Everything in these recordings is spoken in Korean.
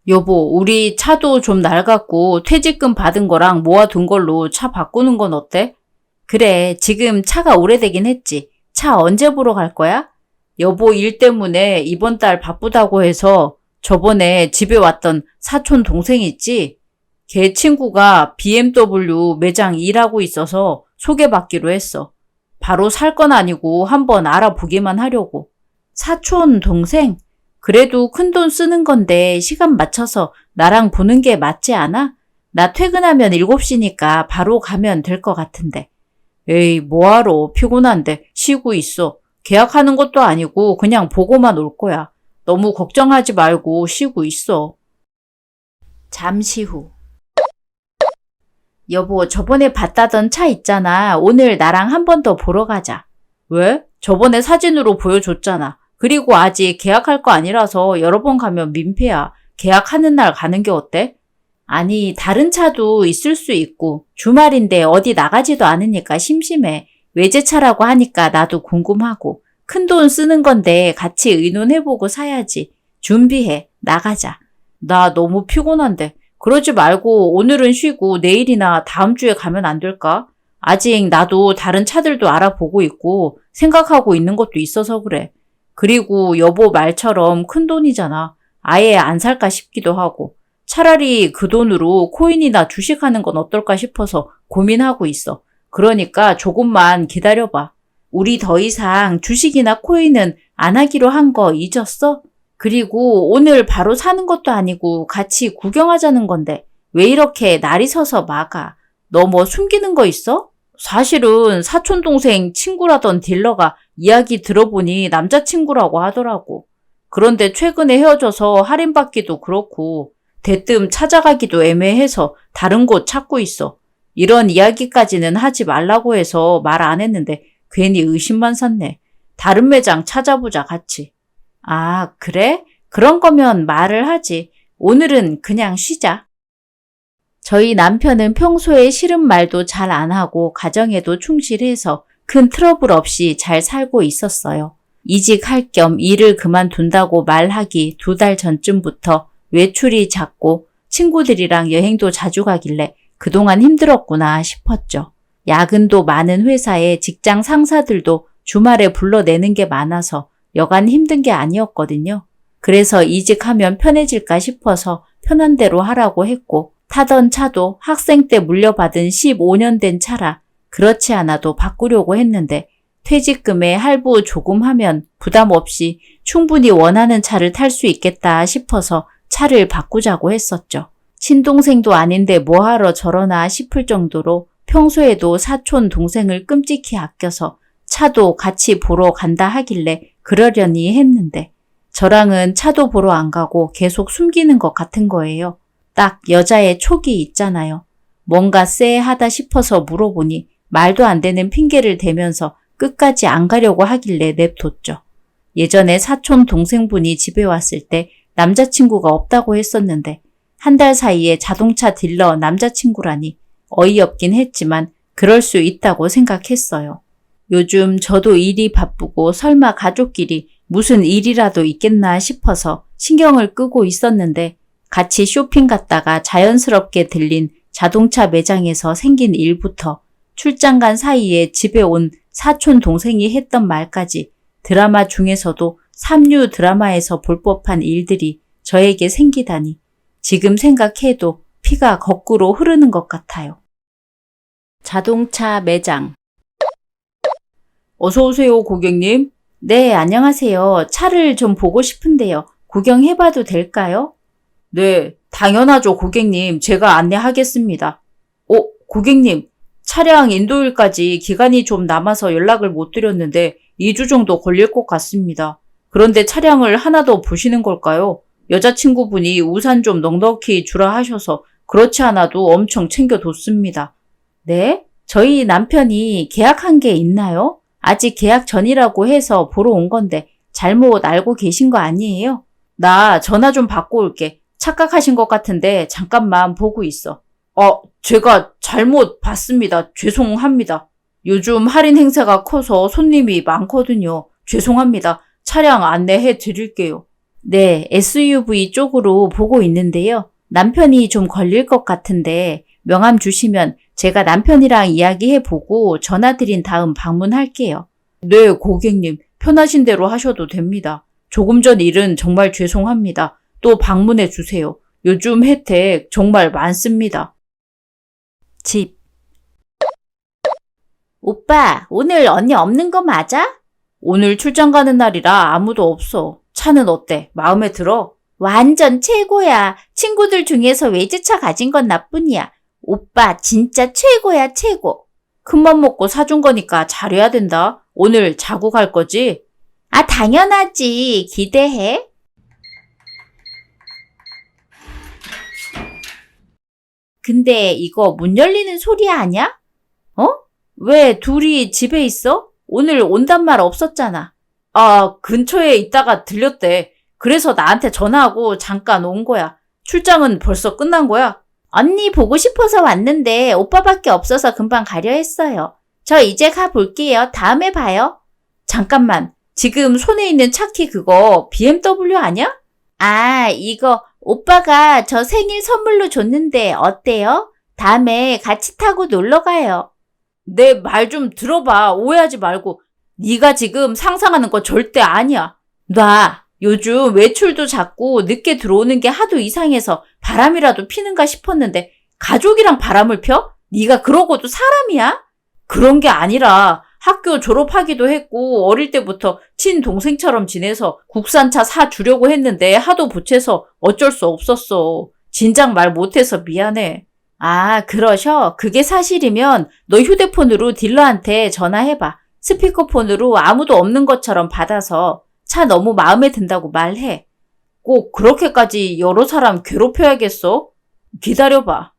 여보, 우리 차도 좀 낡았고 퇴직금 받은 거랑 모아둔 걸로 차 바꾸는 건 어때? 그래, 지금 차가 오래되긴 했지. 차 언제 보러 갈 거야? 여보 일 때문에 이번 달 바쁘다고 해서 저번에 집에 왔던 사촌 동생 있지? 걔 친구가 BMW 매장 일하고 있어서 소개받기로 했어. 바로 살 건 아니고 한번 알아보기만 하려고. 사촌 동생? 그래도 큰돈 쓰는 건데 시간 맞춰서 나랑 보는 게 맞지 않아? 나 퇴근하면 7시니까 바로 가면 될 것 같은데. 에이, 뭐하러 피곤한데 쉬고 있어. 계약하는 것도 아니고 그냥 보고만 올 거야. 너무 걱정하지 말고 쉬고 있어. 잠시 후. 여보, 저번에 봤다던 차 있잖아. 오늘 나랑 한 번 더 보러 가자. 왜? 저번에 사진으로 보여줬잖아. 그리고 아직 계약할 거 아니라서 여러 번 가면 민폐야. 계약하는 날 가는 게 어때? 아니, 다른 차도 있을 수 있고 주말인데 어디 나가지도 않으니까 심심해. 외제차라고 하니까 나도 궁금하고. 큰돈 쓰는 건데 같이 의논해보고 사야지. 준비해. 나가자. 나 너무 피곤한데. 그러지 말고 오늘은 쉬고 내일이나 다음 주에 가면 안 될까? 아직 나도 다른 차들도 알아보고 있고 생각하고 있는 것도 있어서 그래. 그리고 여보 말처럼 큰 돈이잖아. 아예 안 살까 싶기도 하고. 차라리 그 돈으로 코인이나 주식하는 건 어떨까 싶어서 고민하고 있어. 그러니까 조금만 기다려봐. 우리 더 이상 주식이나 코인은 안 하기로 한 거 잊었어? 그리고 오늘 바로 사는 것도 아니고 같이 구경하자는 건데 왜 이렇게 날이 서서 막아? 너 뭐 숨기는 거 있어? 사실은 사촌동생 친구라던 딜러가 이야기 들어보니 남자친구라고 하더라고. 그런데 최근에 헤어져서 할인받기도 그렇고 대뜸 찾아가기도 애매해서 다른 곳 찾고 있어. 이런 이야기까지는 하지 말라고 해서 말 안 했는데 괜히 의심만 샀네. 다른 매장 찾아보자 같이. 아, 그래? 그런 거면 말을 하지. 오늘은 그냥 쉬자. 저희 남편은 평소에 싫은 말도 잘 안 하고 가정에도 충실해서 큰 트러블 없이 잘 살고 있었어요. 이직할 겸 일을 그만둔다고 말하기 2달 전쯤부터 외출이 잦고 친구들이랑 여행도 자주 가길래 그동안 힘들었구나 싶었죠. 야근도 많은 회사에 직장 상사들도 주말에 불러내는 게 많아서 여간 힘든 게 아니었거든요. 그래서 이직하면 편해질까 싶어서 편한 대로 하라고 했고 타던 차도 학생 때 물려받은 15년 된 차라 그렇지 않아도 바꾸려고 했는데 퇴직금에 할부 조금 하면 부담 없이 충분히 원하는 차를 탈 수 있겠다 싶어서 차를 바꾸자고 했었죠. 친동생도 아닌데 뭐하러 저러나 싶을 정도로 평소에도 사촌 동생을 끔찍히 아껴서 차도 같이 보러 간다 하길래 그러려니 했는데 저랑은 차도 보러 안 가고 계속 숨기는 것 같은 거예요. 딱 여자의 촉이 있잖아요. 뭔가 쎄하다 싶어서 물어보니 말도 안 되는 핑계를 대면서 끝까지 안 가려고 하길래 냅뒀죠. 예전에 사촌 동생분이 집에 왔을 때 남자친구가 없다고 했었는데 한 달 사이에 자동차 딜러 남자친구라니 어이없긴 했지만 그럴 수 있다고 생각했어요. 요즘 저도 일이 바쁘고 설마 가족끼리 무슨 일이라도 있겠나 싶어서 신경을 끄고 있었는데 같이 쇼핑 갔다가 자연스럽게 들린 자동차 매장에서 생긴 일부터 출장 간 사이에 집에 온 사촌 동생이 했던 말까지 드라마 중에서도 삼류 드라마에서 볼 법한 일들이 저에게 생기다니 지금 생각해도 피가 거꾸로 흐르는 것 같아요. 자동차 매장. 어서 오세요, 고객님. 네, 안녕하세요. 차를 좀 보고 싶은데요. 구경해봐도 될까요? 네, 당연하죠, 고객님. 제가 안내하겠습니다. 고객님. 차량 인도일까지 기간이 좀 남아서 연락을 못 드렸는데 2주 정도 걸릴 것 같습니다. 그런데 차량을 하나 더 보시는 걸까요? 여자친구분이 우산 좀 넉넉히 주라 하셔서 그렇지 않아도 엄청 챙겨뒀습니다. 네? 저희 남편이 계약한 게 있나요? 아직 계약 전이라고 해서 보러 온 건데 잘못 알고 계신 거 아니에요? 나 전화 좀 받고 올게. 착각하신 것 같은데 잠깐만 보고 있어. 제가 잘못 봤습니다. 죄송합니다. 요즘 할인 행사가 커서 손님이 많거든요. 죄송합니다. 차량 안내해 드릴게요. 네, SUV 쪽으로 보고 있는데요. 남편이 좀 걸릴 것 같은데 명함 주시면 제가 남편이랑 이야기해보고 전화드린 다음 방문할게요. 네, 고객님. 편하신 대로 하셔도 됩니다. 조금 전 일은 정말 죄송합니다. 또 방문해 주세요. 요즘 혜택 정말 많습니다. 집. 오빠, 오늘 언니 없는 거 맞아? 오늘 출장 가는 날이라 아무도 없어. 차는 어때? 마음에 들어? 완전 최고야. 친구들 중에서 외제차 가진 건 나뿐이야. 오빠 진짜 최고야, 최고. 큰맘 먹고 사준 거니까 잘해야 된다. 오늘 자고 갈 거지? 아, 당연하지. 기대해. 근데 이거 문 열리는 소리 아냐? 어? 왜 둘이 집에 있어? 오늘 온단 말 없었잖아. 아, 근처에 있다가 들렸대. 그래서 나한테 전화하고 잠깐 온 거야. 출장은 벌써 끝난 거야? 언니 보고 싶어서 왔는데 오빠밖에 없어서 금방 가려 했어요. 저 이제 가볼게요. 다음에 봐요. 잠깐만. 지금 손에 있는 차키 그거 BMW 아냐? 아, 이거 오빠가 저 생일 선물로 줬는데 어때요? 다음에 같이 타고 놀러 가요. 내 말 좀 들어봐. 오해하지 말고. 네가 지금 상상하는 거 절대 아니야. 놔. 요즘 외출도 자꾸 늦게 들어오는 게 하도 이상해서 바람이라도 피는가 싶었는데 가족이랑 바람을 펴? 네가 그러고도 사람이야? 그런 게 아니라 학교 졸업하기도 했고 어릴 때부터 친동생처럼 지내서 국산차 사주려고 했는데 하도 보채서 어쩔 수 없었어. 진작 말 못해서 미안해. 아, 그러셔? 그게 사실이면 너 휴대폰으로 딜러한테 전화해봐. 스피커폰으로 아무도 없는 것처럼 받아서 차 너무 마음에 든다고 말해. 꼭 그렇게까지 여러 사람 괴롭혀야겠어? 기다려봐.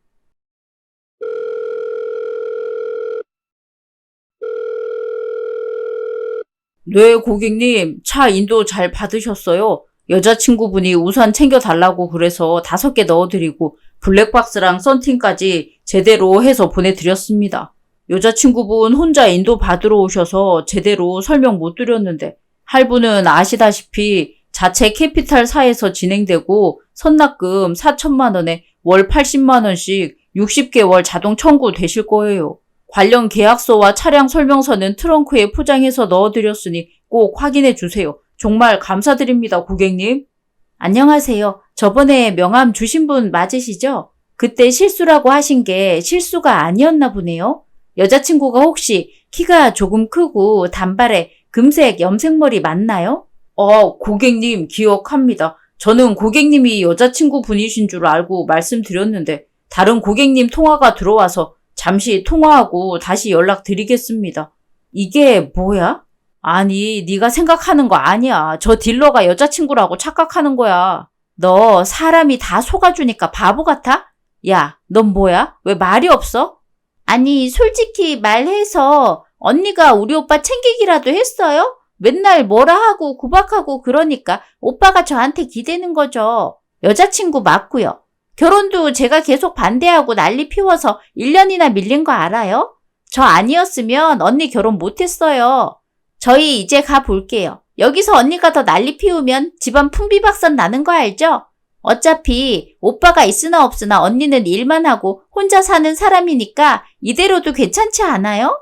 네, 고객님. 차 인도 잘 받으셨어요? 여자친구분이 우산 챙겨달라고 그래서 5개 넣어드리고 블랙박스랑 썬팅까지 제대로 해서 보내드렸습니다. 여자친구분 혼자 인도 받으러 오셔서 제대로 설명 못 드렸는데 할부는 아시다시피 자체 캐피탈사에서 진행되고 선납금 4천만 원에 월 80만 원씩 60개월 자동 청구 되실 거예요. 관련 계약서와 차량 설명서는 트렁크에 포장해서 넣어드렸으니 꼭 확인해 주세요. 정말 감사드립니다, 고객님. 안녕하세요. 저번에 명함 주신 분 맞으시죠? 그때 실수라고 하신 게 실수가 아니었나 보네요. 여자친구가 혹시 키가 조금 크고 단발에 금색 염색머리 맞나요? 고객님 기억합니다. 저는 고객님이 여자친구 분이신 줄 알고 말씀드렸는데 다른 고객님 통화가 들어와서 잠시 통화하고 다시 연락드리겠습니다. 이게 뭐야? 아니, 네가 생각하는 거 아니야. 저 딜러가 여자친구라고 착각하는 거야. 너 사람이 다 속아주니까 바보 같아? 야, 넌 뭐야? 왜 말이 없어? 아니, 솔직히 말해서 언니가 우리 오빠 챙기기라도 했어요? 맨날 뭐라 하고 구박하고 그러니까 오빠가 저한테 기대는 거죠. 여자친구 맞고요. 결혼도 제가 계속 반대하고 난리 피워서 1년이나 밀린 거 알아요? 저 아니었으면 언니 결혼 못했어요. 저희 이제 가볼게요. 여기서 언니가 더 난리 피우면 집안 풍비박산 나는 거 알죠? 어차피 오빠가 있으나 없으나 언니는 일만 하고 혼자 사는 사람이니까 이대로도 괜찮지 않아요?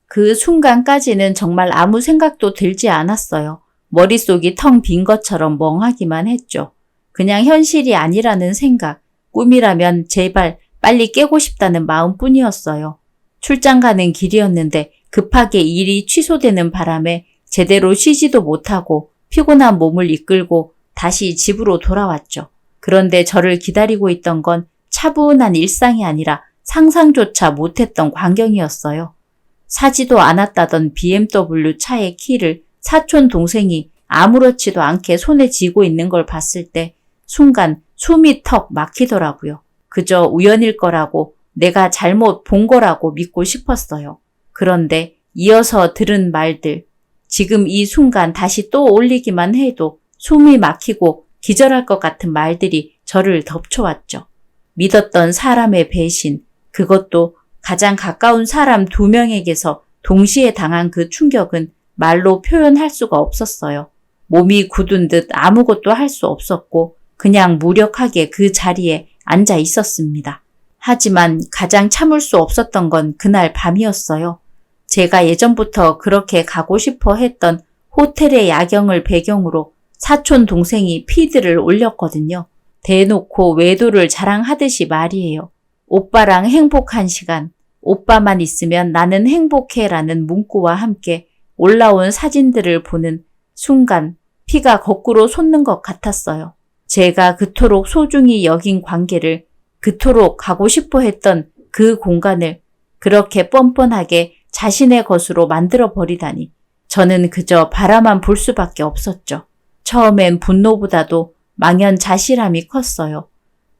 그 순간까지는 정말 아무 생각도 들지 않았어요. 머릿속이 텅 빈 것처럼 멍하기만 했죠. 그냥 현실이 아니라는 생각, 꿈이라면 제발 빨리 깨고 싶다는 마음뿐이었어요. 출장 가는 길이었는데 급하게 일이 취소되는 바람에 제대로 쉬지도 못하고 피곤한 몸을 이끌고 다시 집으로 돌아왔죠. 그런데 저를 기다리고 있던 건 차분한 일상이 아니라 상상조차 못했던 광경이었어요. 사지도 않았다던 BMW 차의 키를 사촌 동생이 아무렇지도 않게 손에 쥐고 있는 걸 봤을 때 순간 숨이 턱 막히더라고요. 그저 우연일 거라고 내가 잘못 본 거라고 믿고 싶었어요. 그런데 이어서 들은 말들, 지금 이 순간 다시 또 올리기만 해도 숨이 막히고 기절할 것 같은 말들이 저를 덮쳐왔죠. 믿었던 사람의 배신, 그것도 가장 가까운 사람 2명에게서 동시에 당한 그 충격은 말로 표현할 수가 없었어요. 몸이 굳은 듯 아무것도 할 수 없었고 그냥 무력하게 그 자리에 앉아 있었습니다. 하지만 가장 참을 수 없었던 건 그날 밤이었어요. 제가 예전부터 그렇게 가고 싶어 했던 호텔의 야경을 배경으로 사촌 동생이 피드를 올렸거든요. 대놓고 외도를 자랑하듯이 말이에요. 오빠랑 행복한 시간, 오빠만 있으면 나는 행복해라는 문구와 함께 올라온 사진들을 보는 순간 피가 거꾸로 솟는 것 같았어요. 제가 그토록 소중히 여긴 관계를, 그토록 가고 싶어 했던 그 공간을 그렇게 뻔뻔하게 자신의 것으로 만들어버리다니 저는 그저 바라만 볼 수밖에 없었죠. 처음엔 분노보다도 망연자실함이 컸어요.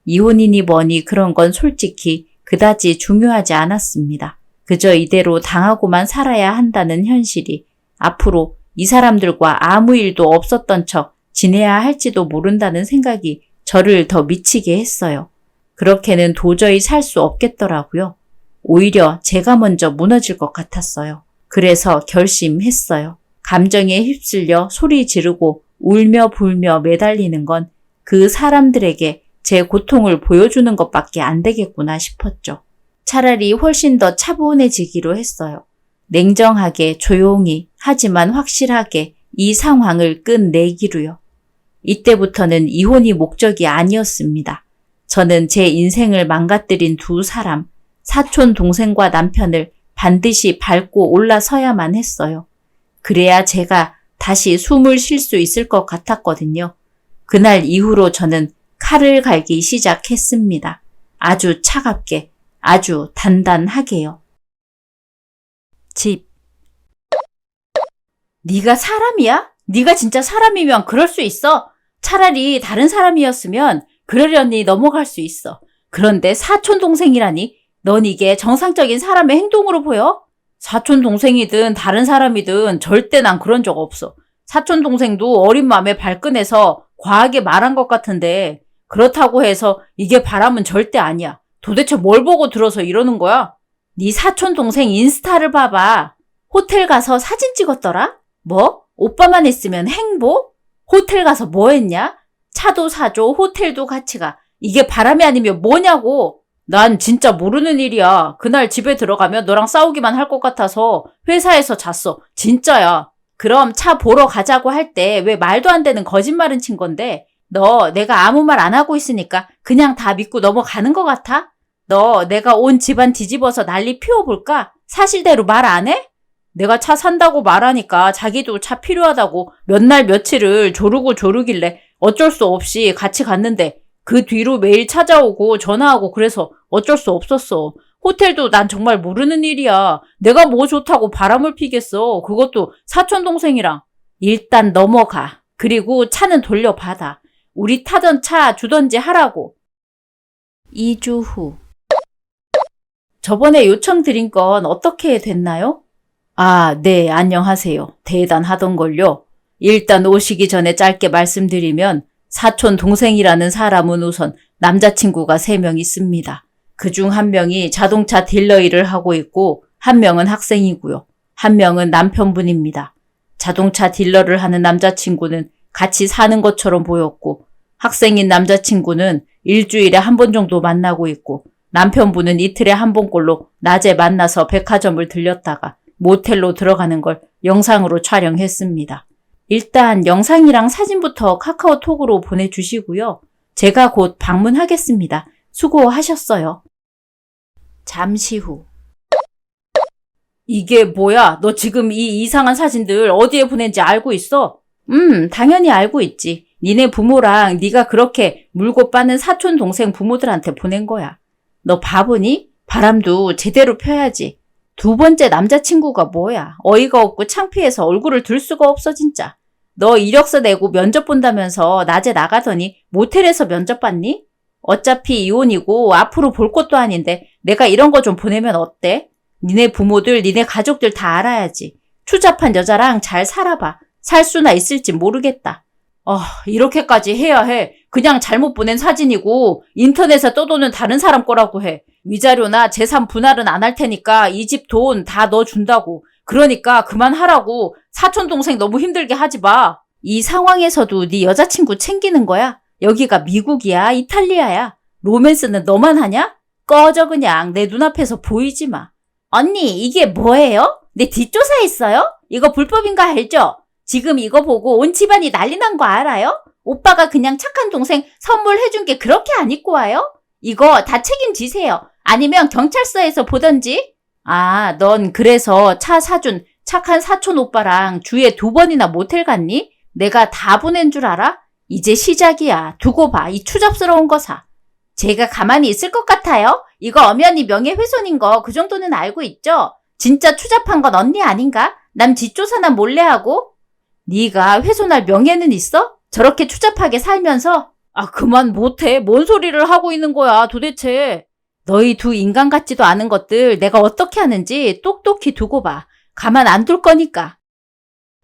이혼이니 뭐니 그런 건 솔직히 그다지 중요하지 않았습니다. 그저 이대로 당하고만 살아야 한다는 현실이 앞으로 이 사람들과 아무 일도 없었던 척 지내야 할지도 모른다는 생각이 저를 더 미치게 했어요. 그렇게는 도저히 살 수 없겠더라고요. 오히려 제가 먼저 무너질 것 같았어요. 그래서 결심했어요. 감정에 휩쓸려 소리 지르고 울며 불며 매달리는 건 그 사람들에게 제 고통을 보여주는 것밖에 안 되겠구나 싶었죠. 차라리 훨씬 더 차분해지기로 했어요. 냉정하게 조용히 하지만 확실하게 이 상황을 끝내기로요. 이때부터는 이혼이 목적이 아니었습니다. 저는 제 인생을 망가뜨린 두 사람, 사촌 동생과 남편을 반드시 밟고 올라서야만 했어요. 그래야 제가 다시 숨을 쉴 수 있을 것 같았거든요. 그날 이후로 저는 칼을 갈기 시작했습니다. 아주 차갑게, 아주 단단하게요. 집. 네가 사람이야? 네가 진짜 사람이면 그럴 수 있어. 차라리 다른 사람이었으면 그러려니 넘어갈 수 있어. 그런데 사촌 동생이라니? 넌 이게 정상적인 사람의 행동으로 보여? 사촌 동생이든 다른 사람이든 절대 난 그런 적 없어. 사촌 동생도 어린 마음에 발끈해서 과하게 말한 것 같은데 그렇다고 해서 이게 바람은 절대 아니야. 도대체 뭘 보고 들어서 이러는 거야? 네 사촌 동생 인스타를 봐봐. 호텔 가서 사진 찍었더라? 뭐? 오빠만 있으면 행복? 호텔 가서 뭐 했냐? 차도 사줘, 호텔도 같이 가. 이게 바람이 아니면 뭐냐고. 난 진짜 모르는 일이야. 그날 집에 들어가면 너랑 싸우기만 할 것 같아서 회사에서 잤어. 진짜야. 그럼 차 보러 가자고 할 때 왜 말도 안 되는 거짓말은 친 건데 너 내가 아무 말 안 하고 있으니까 그냥 다 믿고 넘어가는 것 같아? 너 내가 온 집안 뒤집어서 난리 피워볼까? 사실대로 말 안 해? 내가 차 산다고 말하니까 자기도 차 필요하다고 몇 날 며칠을 조르길래 어쩔 수 없이 같이 갔는데 그 뒤로 매일 찾아오고 전화하고 그래서 어쩔 수 없었어. 호텔도 난 정말 모르는 일이야. 내가 뭐 좋다고 바람을 피겠어. 그것도 사촌 동생이랑. 일단 넘어가. 그리고 차는 돌려받아. 우리 타던 차 주던지 하라고. 2주 후. 저번에 요청드린 건 어떻게 됐나요? 아, 네, 안녕하세요. 대단하던걸요. 일단 오시기 전에 짧게 말씀드리면 사촌 동생이라는 사람은 우선 남자친구가 3명 있습니다. 그중 한 명이 자동차 딜러 일을 하고 있고 한 명은 학생이고요. 한 명은 남편분입니다. 자동차 딜러를 하는 남자친구는 같이 사는 것처럼 보였고 학생인 남자친구는 일주일에 한 번 정도 만나고 있고 남편분은 이틀에 한 번꼴로 낮에 만나서 백화점을 들렸다가 모텔로 들어가는 걸 영상으로 촬영했습니다. 일단 영상이랑 사진부터 카카오톡으로 보내주시고요. 제가 곧 방문하겠습니다. 수고하셨어요. 잠시 후. 이게 뭐야? 너 지금 이 이상한 사진들 어디에 보낸지 알고 있어? 당연히 알고 있지. 니네 부모랑 네가 그렇게 물고 빠는 사촌 동생 부모들한테 보낸 거야. 너 바보니? 바람도 제대로 펴야지. 두 번째 남자친구가 뭐야? 어이가 없고 창피해서 얼굴을 들 수가 없어 진짜. 너 이력서 내고 면접 본다면서 낮에 나가더니 모텔에서 면접 봤니? 어차피 이혼이고 앞으로 볼 것도 아닌데 내가 이런 거 좀 보내면 어때? 니네 부모들, 니네 가족들 다 알아야지. 추잡한 여자랑 잘 살아봐. 살 수나 있을지 모르겠다. 이렇게까지 해야 해. 그냥 잘못 보낸 사진이고 인터넷에 떠도는 다른 사람 거라고 해. 위자료나 재산 분할은 안 할 테니까 이 집 돈 다 너 준다고. 그러니까 그만하라고. 사촌 동생 너무 힘들게 하지 마. 이 상황에서도 네 여자친구 챙기는 거야? 여기가 미국이야, 이탈리아야. 로맨스는 너만 하냐? 꺼져 그냥. 내 눈앞에서 보이지 마. 언니, 이게 뭐예요? 내 뒷조사했어요? 이거 불법인 거 알죠? 지금 이거 보고 온 집안이 난리 난 거 알아요? 오빠가 그냥 착한 동생 선물해준 게 그렇게 안 입고 와요? 이거 다 책임지세요. 아니면 경찰서에서 보던지. 아, 넌 그래서 차 사준 착한 사촌 오빠랑 주에 2번이나 모텔 갔니? 내가 다 보낸 줄 알아? 이제 시작이야. 두고 봐. 이 추잡스러운 거 사. 제가 가만히 있을 것 같아요? 이거 엄연히 명예훼손인 거 그 정도는 알고 있죠? 진짜 추잡한 건 언니 아닌가? 남 뒷조사나 몰래 하고? 네가 훼손할 명예는 있어? 저렇게 추잡하게 살면서? 아, 그만 못해. 뭔 소리를 하고 있는 거야 도대체. 너희 두 인간 같지도 않은 것들 내가 어떻게 하는지 똑똑히 두고 봐. 가만 안 둘 거니까.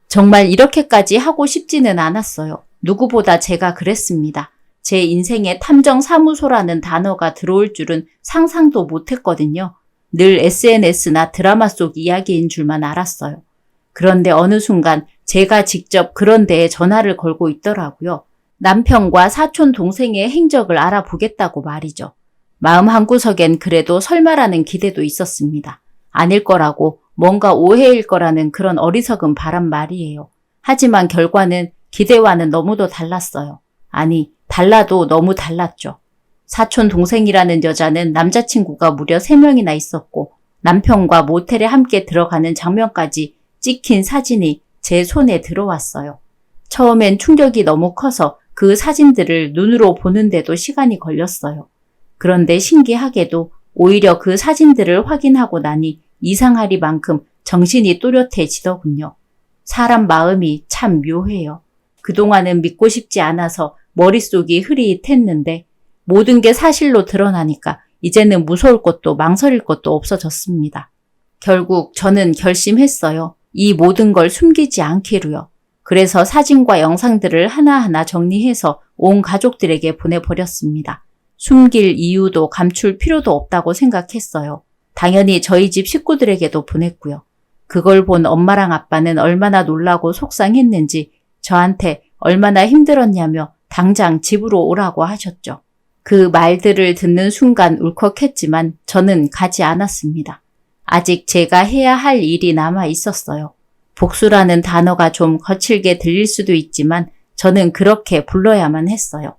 정말 이렇게까지 하고 싶지는 않았어요. 누구보다 제가 그랬습니다. 제 인생에 탐정사무소라는 단어가 들어올 줄은 상상도 못했거든요. 늘 SNS나 드라마 속 이야기인 줄만 알았어요. 그런데 어느 순간 제가 직접 그런 데에 전화를 걸고 있더라고요. 남편과 사촌 동생의 행적을 알아보겠다고 말이죠. 마음 한구석엔 그래도 설마라는 기대도 있었습니다. 아닐 거라고, 뭔가 오해일 거라는 그런 어리석은 바람 말이에요. 하지만 결과는 기대와는 너무도 달랐어요. 아니, 달라도 너무 달랐죠. 사촌 동생이라는 여자는 남자친구가 무려 3명이나 있었고 남편과 모텔에 함께 들어가는 장면까지 찍힌 사진이 제 손에 들어왔어요. 처음엔 충격이 너무 커서 그 사진들을 눈으로 보는데도 시간이 걸렸어요. 그런데 신기하게도 오히려 그 사진들을 확인하고 나니 이상하리만큼 정신이 또렷해지더군요. 사람 마음이 참 묘해요. 그동안은 믿고 싶지 않아서 머릿속이 흐릿했는데 모든 게 사실로 드러나니까 이제는 무서울 것도 망설일 것도 없어졌습니다. 결국 저는 결심했어요. 이 모든 걸 숨기지 않기로요. 그래서 사진과 영상들을 하나하나 정리해서 온 가족들에게 보내버렸습니다. 숨길 이유도 감출 필요도 없다고 생각했어요. 당연히 저희 집 식구들에게도 보냈고요. 그걸 본 엄마랑 아빠는 얼마나 놀라고 속상했는지 저한테 얼마나 힘들었냐며 당장 집으로 오라고 하셨죠. 그 말들을 듣는 순간 울컥했지만 저는 가지 않았습니다. 아직 제가 해야 할 일이 남아 있었어요. 복수라는 단어가 좀 거칠게 들릴 수도 있지만 저는 그렇게 불러야만 했어요.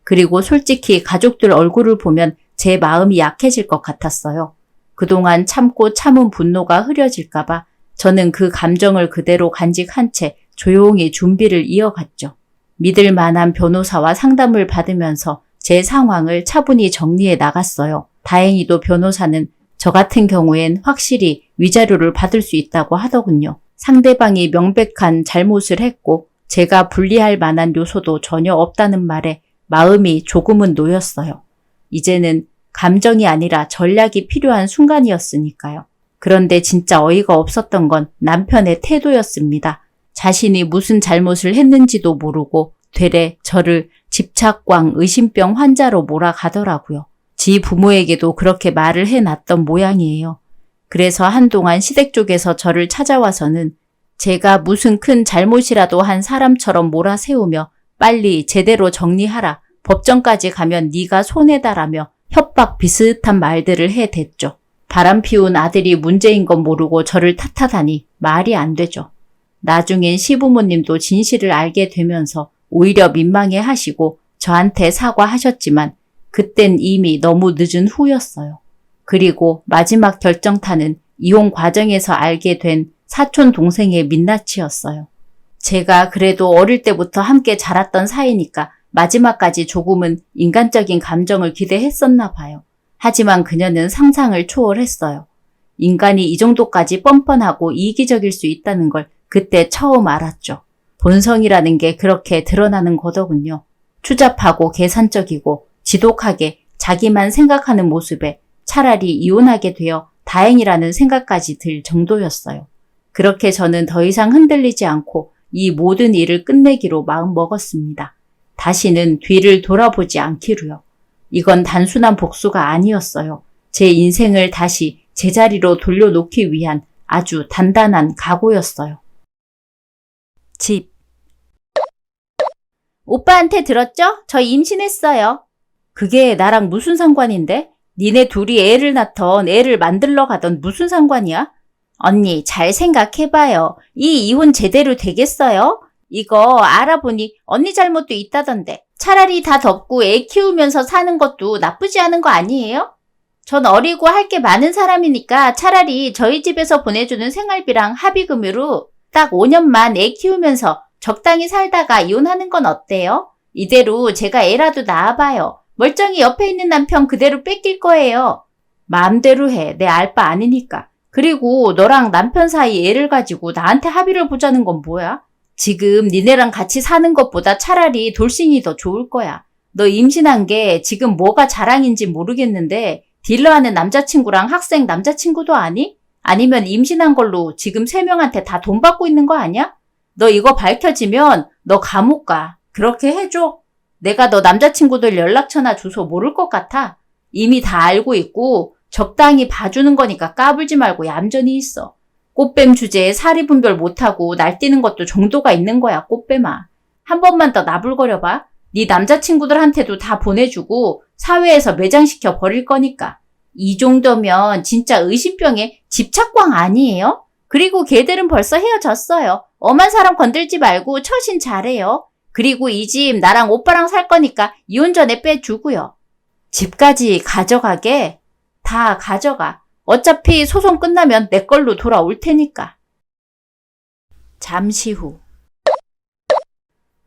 그리고 솔직히 가족들 얼굴을 보면 제 마음이 약해질 것 같았어요. 그동안 참고 참은 분노가 흐려질까봐 저는 그 감정을 그대로 간직한 채 조용히 준비를 이어갔죠. 믿을 만한 변호사와 상담을 받으면서 제 상황을 차분히 정리해 나갔어요. 다행히도 변호사는 저 같은 경우엔 확실히 위자료를 받을 수 있다고 하더군요. 상대방이 명백한 잘못을 했고 제가 불리할 만한 요소도 전혀 없다는 말에 마음이 조금은 놓였어요. 이제는 감정이 아니라 전략이 필요한 순간이었으니까요. 그런데 진짜 어이가 없었던 건 남편의 태도였습니다. 자신이 무슨 잘못을 했는지도 모르고 되레 저를 집착광 의심병 환자로 몰아가더라고요. 지 부모에게도 그렇게 말을 해놨던 모양이에요. 그래서 한동안 시댁 쪽에서 저를 찾아와서는 제가 무슨 큰 잘못이라도 한 사람처럼 몰아세우며 빨리 제대로 정리하라. 법정까지 가면 네가 손해다라며 협박 비슷한 말들을 해댔죠. 바람 피운 아들이 문제인 건 모르고 저를 탓하다니 말이 안 되죠. 나중엔 시부모님도 진실을 알게 되면서 오히려 민망해하시고 저한테 사과하셨지만 그땐 이미 너무 늦은 후였어요. 그리고 마지막 결정타는 이혼 과정에서 알게 된 사촌 동생의 민낯이었어요. 제가 그래도 어릴 때부터 함께 자랐던 사이니까 마지막까지 조금은 인간적인 감정을 기대했었나 봐요. 하지만 그녀는 상상을 초월했어요. 인간이 이 정도까지 뻔뻔하고 이기적일 수 있다는 걸 그때 처음 알았죠. 본성이라는 게 그렇게 드러나는 거더군요. 추잡하고 계산적이고 지독하게 자기만 생각하는 모습에 차라리 이혼하게 되어 다행이라는 생각까지 들 정도였어요. 그렇게 저는 더 이상 흔들리지 않고 이 모든 일을 끝내기로 마음먹었습니다. 다시는 뒤를 돌아보지 않기로요. 이건 단순한 복수가 아니었어요. 제 인생을 다시 제자리로 돌려놓기 위한 아주 단단한 각오였어요. 집 오빠한테 들었죠? 저 임신했어요. 그게 나랑 무슨 상관인데? 니네 둘이 애를 낳던 애를 만들러 가던 무슨 상관이야? 언니, 잘 생각해봐요. 이 이혼 제대로 되겠어요? 이거 알아보니 언니 잘못도 있다던데. 차라리 다 덮고 애 키우면서 사는 것도 나쁘지 않은 거 아니에요? 전 어리고 할 게 많은 사람이니까 차라리 저희 집에서 보내주는 생활비랑 합의금으로 딱 5년만 애 키우면서 적당히 살다가 이혼하는 건 어때요? 이대로 제가 애라도 낳아봐요. 멀쩡히 옆에 있는 남편 그대로 뺏길 거예요. 마음대로 해. 내 알 바 아니니까. 그리고 너랑 남편 사이 애를 가지고 나한테 합의를 보자는 건 뭐야? 지금 니네랑 같이 사는 것보다 차라리 돌싱이 더 좋을 거야. 너 임신한 게 지금 뭐가 자랑인지 모르겠는데 딜러하는 남자친구랑 학생 남자친구도 아니? 아니면 임신한 걸로 지금 3명한테 다 돈 받고 있는 거 아니야? 너 이거 밝혀지면 너 감옥 가. 그렇게 해줘. 내가 너 남자친구들 연락처나 주소 모를 것 같아. 이미 다 알고 있고 적당히 봐주는 거니까 까불지 말고 얌전히 있어. 꽃뱀 주제에 사리분별 못하고 날뛰는 것도 정도가 있는 거야, 꽃뱀아. 한 번만 더 나불거려봐. 네 남자친구들한테도 다 보내주고 사회에서 매장시켜 버릴 거니까. 이 정도면 진짜 의심병에 집착광 아니에요? 그리고 걔들은 벌써 헤어졌어요. 엄한 사람 건들지 말고 처신 잘해요. 그리고 이 집 나랑 오빠랑 살 거니까 이혼 전에 빼주고요. 집까지 가져가게? 다 가져가. 어차피 소송 끝나면 내 걸로 돌아올 테니까. 잠시 후.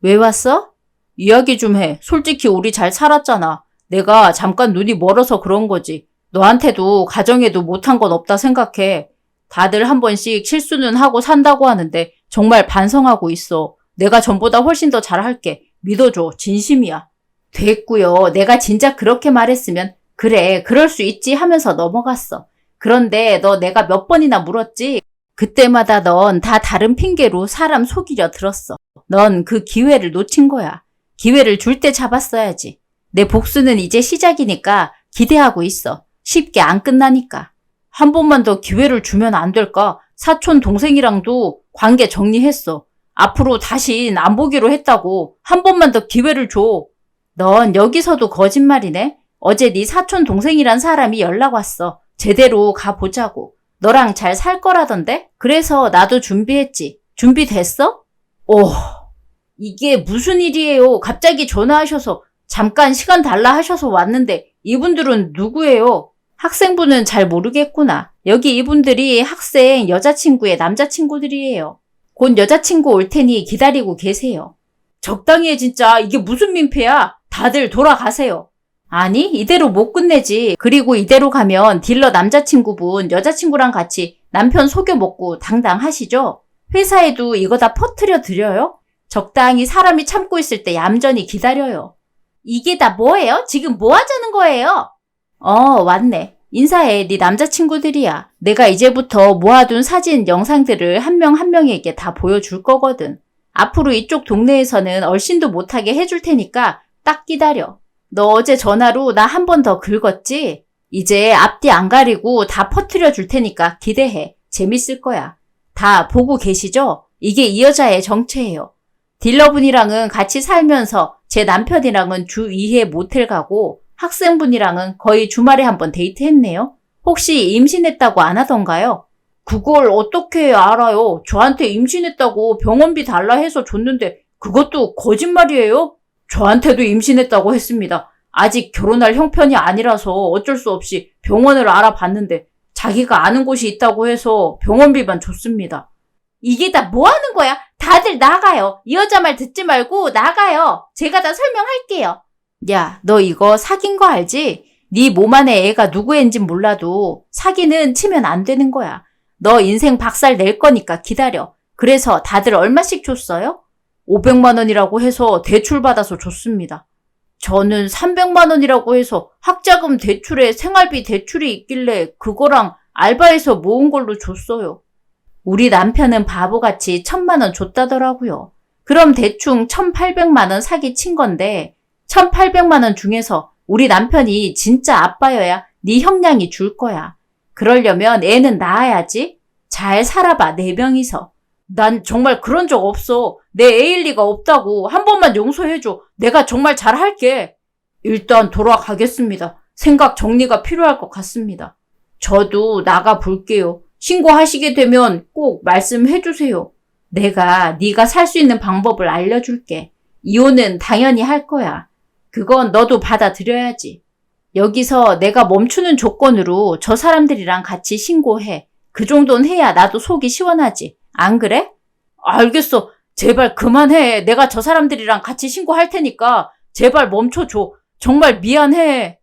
왜 왔어? 이야기 좀 해. 솔직히 우리 잘 살았잖아. 내가 잠깐 눈이 멀어서 그런 거지. 너한테도 가정에도 못한 건 없다 생각해. 다들 한 번씩 실수는 하고 산다고 하는데 정말 반성하고 있어. 내가 전보다 훨씬 더 잘할게. 믿어줘. 진심이야. 됐고요. 내가 진짜 그렇게 말했으면 그래, 그럴 수 있지 하면서 넘어갔어. 그런데 너 내가 몇 번이나 물었지? 그때마다 넌 다 다른 핑계로 사람 속이려 들었어. 넌 그 기회를 놓친 거야. 기회를 줄 때 잡았어야지. 내 복수는 이제 시작이니까 기대하고 있어. 쉽게 안 끝나니까. 한 번만 더 기회를 주면 안 될까? 사촌 동생이랑도 관계 정리했어. 앞으로 다신 안 보기로 했다고. 한 번만 더 기회를 줘. 넌 여기서도 거짓말이네. 어제 네 사촌 동생이란 사람이 연락 왔어. 제대로 가보자고. 너랑 잘 살 거라던데? 그래서 나도 준비했지. 준비됐어? 오, 이게 무슨 일이에요? 갑자기 전화하셔서 잠깐 시간 달라 하셔서 왔는데 이분들은 누구예요? 학생분은 잘 모르겠구나. 여기 이분들이 학생 여자친구의 남자친구들이에요. 곧 여자친구 올 테니 기다리고 계세요. 적당히 해 진짜. 이게 무슨 민폐야? 다들 돌아가세요. 아니, 이대로 못 끝내지. 그리고 이대로 가면 딜러 남자친구분 여자친구랑 같이 남편 속여먹고 당당하시죠? 회사에도 이거 다 퍼뜨려 드려요? 적당히 사람이 참고 있을 때 얌전히 기다려요. 이게 다 뭐예요? 지금 뭐 하자는 거예요? 왔네. 인사해. 네 남자친구들이야. 내가 이제부터 모아둔 사진, 영상들을 한 명 한 명에게 다 보여줄 거거든. 앞으로 이쪽 동네에서는 얼씬도 못하게 해줄 테니까 딱 기다려. 너 어제 전화로 나 한 번 더 긁었지? 이제 앞뒤 안 가리고 다 퍼뜨려 줄 테니까 기대해. 재밌을 거야. 다 보고 계시죠? 이게 이 여자의 정체예요. 딜러분이랑은 같이 살면서 제 남편이랑은 주 2회 모텔 가고 학생분이랑은 거의 주말에 한 번 데이트했네요. 혹시 임신했다고 안 하던가요? 그걸 어떻게 알아요? 저한테 임신했다고 병원비 달라 해서 줬는데 그것도 거짓말이에요? 저한테도 임신했다고 했습니다. 아직 결혼할 형편이 아니라서 어쩔 수 없이 병원을 알아봤는데 자기가 아는 곳이 있다고 해서 병원비만 줬습니다. 이게 다 뭐 하는 거야? 다들 나가요. 이 여자 말 듣지 말고 나가요. 제가 다 설명할게요. 야, 너 이거 사귄 거 알지? 네 몸 안에 애가 누구 애인진 몰라도 사기는 치면 안 되는 거야. 너 인생 박살 낼 거니까 기다려. 그래서 다들 얼마씩 줬어요? 500만 원이라고 해서 대출 받아서 줬습니다. 저는 300만 원이라고 해서 학자금 대출에 생활비 대출이 있길래 그거랑 알바해서 모은 걸로 줬어요. 우리 남편은 바보같이 1000만 원 줬다더라고요. 그럼 대충 1800만 원 사기 친 건데 1800만 원 중에서 우리 남편이 진짜 아빠여야 네 형량이 줄 거야. 그러려면 애는 낳아야지. 잘 살아봐, 4명이서. 난 정말 그런 적 없어. 내 애일 리가 없다고. 한 번만 용서해줘. 내가 정말 잘할게. 일단 돌아가겠습니다. 생각 정리가 필요할 것 같습니다. 저도 나가 볼게요. 신고하시게 되면 꼭 말씀해주세요. 네가 살 수 있는 방법을 알려줄게. 이혼은 당연히 할 거야. 그건 너도 받아들여야지. 여기서 내가 멈추는 조건으로 저 사람들이랑 같이 신고해. 그 정도는 해야 나도 속이 시원하지. 안 그래? 알겠어. 제발 그만해. 내가 저 사람들이랑 같이 신고할 테니까 제발 멈춰줘. 정말 미안해.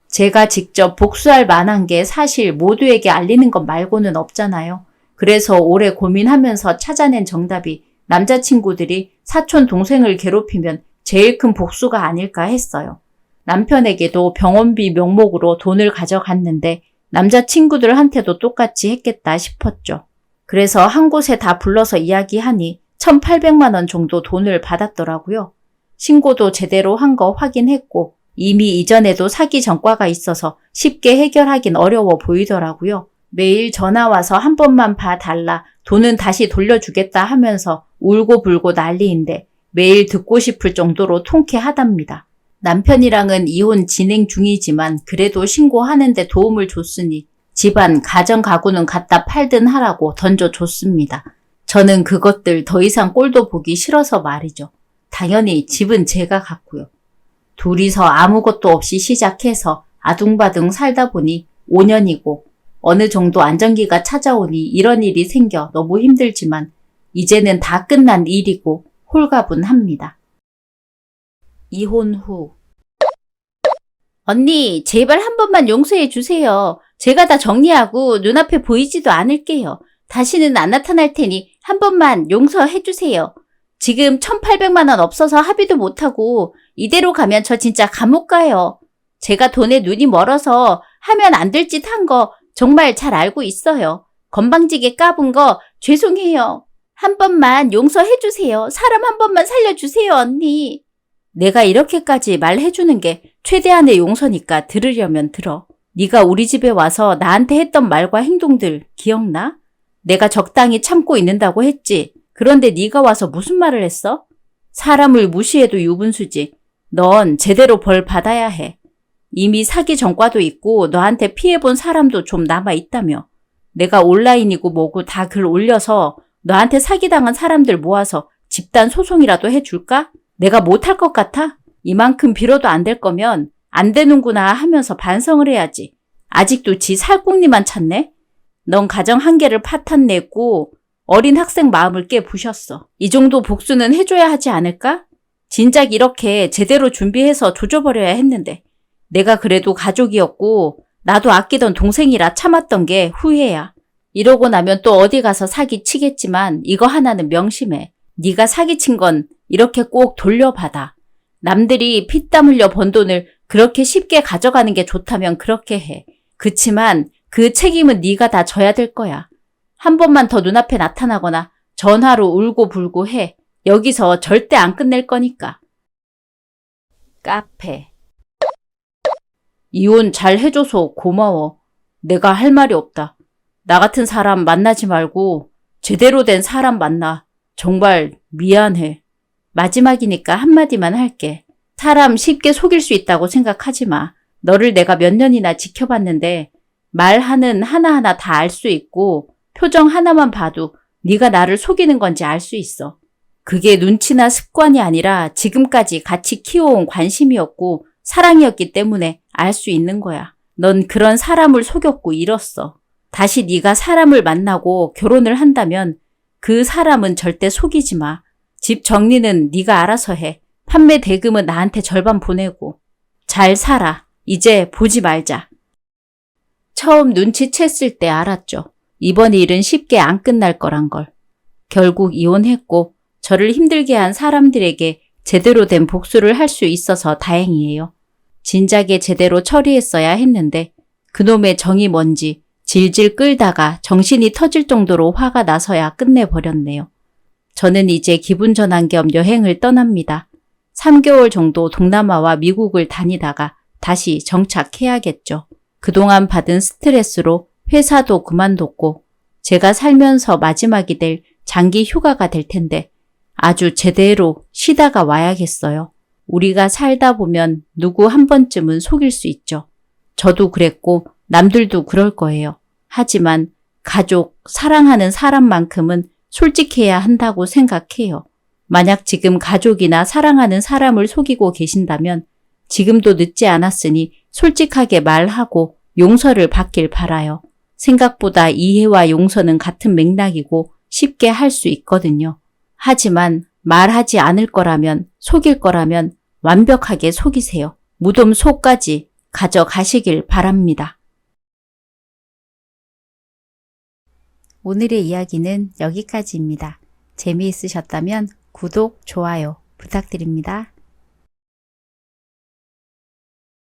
제가 직접 복수할 만한 게 사실 모두에게 알리는 것 말고는 없잖아요. 그래서 오래 고민하면서 찾아낸 정답이 남자친구들이 사촌 동생을 괴롭히면 제일 큰 복수가 아닐까 했어요. 남편에게도 병원비 명목으로 돈을 가져갔는데 남자친구들한테도 똑같이 했겠다 싶었죠. 그래서 한 곳에 다 불러서 이야기하니 1,800만 원 정도 돈을 받았더라고요. 신고도 제대로 한 거 확인했고 이미 이전에도 사기 전과가 있어서 쉽게 해결하긴 어려워 보이더라고요. 매일 전화 와서 한 번만 봐달라, 돈은 다시 돌려주겠다 하면서 울고불고 난리인데 매일 듣고 싶을 정도로 통쾌하답니다. 남편이랑은 이혼 진행 중이지만 그래도 신고하는데 도움을 줬으니 집안 가정 가구는 갖다 팔든 하라고 던져줬습니다. 저는 그것들 더 이상 꼴도 보기 싫어서 말이죠. 당연히 집은 제가 갖고요. 둘이서 아무것도 없이 시작해서 아둥바둥 살다 보니 5년이고 어느 정도 안정기가 찾아오니 이런 일이 생겨 너무 힘들지만 이제는 다 끝난 일이고 홀가분합니다. 이혼 후. 언니, 제발 한 번만 용서해 주세요. 제가 다 정리하고 눈앞에 보이지도 않을게요. 다시는 안 나타날 테니 한 번만 용서해 주세요. 지금 1,800만 원 없어서 합의도 못하고 이대로 가면 저 진짜 감옥 가요. 제가 돈에 눈이 멀어서 하면 안 될 짓 한 거 정말 잘 알고 있어요. 건방지게 까분 거 죄송해요. 한 번만 용서해 주세요. 사람 한 번만 살려주세요, 언니. 내가 이렇게까지 말해주는 게 최대한의 용서니까 들으려면 들어. 네가 우리 집에 와서 나한테 했던 말과 행동들 기억나? 내가 적당히 참고 있는다고 했지. 그런데 네가 와서 무슨 말을 했어? 사람을 무시해도 유분수지. 넌 제대로 벌 받아야 해. 이미 사기 전과도 있고 너한테 피해본 사람도 좀 남아있다며. 내가 온라인이고 뭐고 다 글 올려서 너한테 사기당한 사람들 모아서 집단 소송이라도 해줄까? 내가 못할 것 같아? 이만큼 빌어도 안 될 거면 안 되는구나 하면서 반성을 해야지. 아직도 지 살궁리만 찾네? 넌 가정 한계를 파탄냈고 어린 학생 마음을 깨부셨어. 이 정도 복수는 해줘야 하지 않을까? 진작 이렇게 제대로 준비해서 조져버려야 했는데. 내가 그래도 가족이었고 나도 아끼던 동생이라 참았던 게 후회야. 이러고 나면 또 어디 가서 사기치겠지만 이거 하나는 명심해. 네가 사기친 건 이렇게 꼭 돌려받아. 남들이 피땀 흘려 번 돈을 그렇게 쉽게 가져가는 게 좋다면 그렇게 해. 그치만 그 책임은 네가 다 져야 될 거야. 한 번만 더 눈앞에 나타나거나 전화로 울고불고 해. 여기서 절대 안 끝낼 거니까. 카페. 이혼 잘 해줘서 고마워. 내가 할 말이 없다. 나 같은 사람 만나지 말고 제대로 된 사람 만나. 정말 미안해. 마지막이니까 한마디만 할게. 사람 쉽게 속일 수 있다고 생각하지 마. 너를 내가 몇 년이나 지켜봤는데 말하는 하나하나 다 알 수 있고 표정 하나만 봐도 네가 나를 속이는 건지 알 수 있어. 그게 눈치나 습관이 아니라 지금까지 같이 키워온 관심이었고 사랑이었기 때문에 알 수 있는 거야. 넌 그런 사람을 속였고 잃었어. 다시 네가 사람을 만나고 결혼을 한다면 그 사람은 절대 속이지 마. 집 정리는 네가 알아서 해. 판매 대금은 나한테 절반 보내고. 잘 살아. 이제 보지 말자. 처음 눈치챘을 때 알았죠. 이번 일은 쉽게 안 끝날 거란 걸. 결국 이혼했고 저를 힘들게 한 사람들에게 제대로 된 복수를 할 수 있어서 다행이에요. 진작에 제대로 처리했어야 했는데 그놈의 정이 뭔지 질질 끌다가 정신이 터질 정도로 화가 나서야 끝내버렸네요. 저는 이제 기분 전환 겸 여행을 떠납니다. 3개월 정도 동남아와 미국을 다니다가 다시 정착해야겠죠. 그동안 받은 스트레스로 회사도 그만뒀고 제가 살면서 마지막이 될 장기 휴가가 될 텐데 아주 제대로 쉬다가 와야겠어요. 우리가 살다 보면 누구 한 번쯤은 속일 수 있죠. 저도 그랬고 남들도 그럴 거예요. 하지만 가족, 사랑하는 사람만큼은 솔직해야 한다고 생각해요. 만약 지금 가족이나 사랑하는 사람을 속이고 계신다면 지금도 늦지 않았으니 솔직하게 말하고 용서를 받길 바라요. 생각보다 이해와 용서는 같은 맥락이고 쉽게 할 수 있거든요. 하지만 말하지 않을 거라면, 속일 거라면 완벽하게 속이세요. 무덤 속까지 가져가시길 바랍니다. 오늘의 이야기는 여기까지입니다. 재미있으셨다면 구독, 좋아요 부탁드립니다.